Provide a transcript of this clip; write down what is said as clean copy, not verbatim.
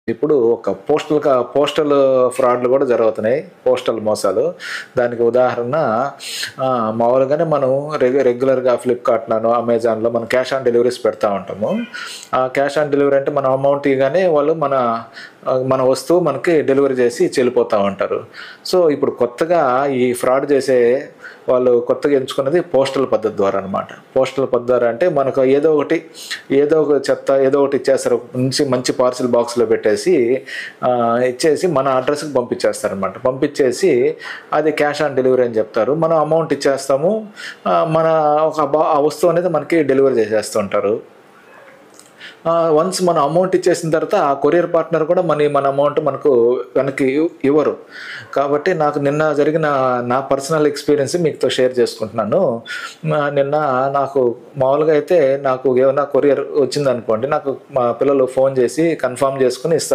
ఇప్పుడు ఒక పోస్టల్ ఫ్రాడ్‌లు గూడా జరుగుతున్నాయి. పోస్టల్ మోసాలు. దానికి ఉదాహరణ మామూలుగానే మనం రెగ్యులర్‌గా ఫ్లిప్‌కార్ట్‌లోనో, అమెజాన్‌లో మనం క్యాష్ ఆన్ డెలివరీస్ పెడతా ఉంటాము. ఆ క్యాష్ ఆన్ డెలివరీ అంటే మనం అమౌంట్ ఇయ్యగానే వాళ్ళు మన వస్తువు మనకి డెలివరీ చేసి చెళ్ళిపోతా ఉంటారు. సో, ఇప్పుడు కొత్తగా ఈ ఫ్రాడ్ చేసే వాళ్ళు కొత్తగా ఎంచుకున్నది పోస్టల్ పద్ధతి ద్వారా అనమాట. పోస్టల్ పద్ధతి ద్వారా అంటే మనకు ఏదో ఒక చెత్త ఏదో ఒకటి ఇచ్చేస్తారు. మంచి పార్సెల్ బాక్స్‌లో పెట్టేసి ఇచ్చేసి మన అడ్రస్‌కి పంపించేస్తారనమాట. పంపించేసి అది క్యాష్ ఆన్ డెలివరీ అని చెప్తారు. మనం అమౌంట్ ఇచ్చేస్తాము. మన ఆ వస్తువు అనేది మనకి డెలివరీ చేసేస్తూ ఉంటారు. వన్స్ మనం అమౌంట్ ఇచ్చేసిన తర్వాత ఆ కొరియర్ పార్ట్నర్ కూడా మన అమౌంట్ మనకు వెనక్కి ఇవ్వరు. కాబట్టి నాకు నిన్న జరిగిన నా పర్సనల్ ఎక్స్‌పీరియన్స్ మీతో షేర్ చేసుకుంటున్నాను. నిన్న నాకు మామూలుగా అయితే నాకు ఏమన్నా కొరియర్ వచ్చిందనుకోండి, నాకు మా పిల్లలు ఫోన్ చేసి కన్ఫర్మ్ చేసుకొని ఇస్తారు.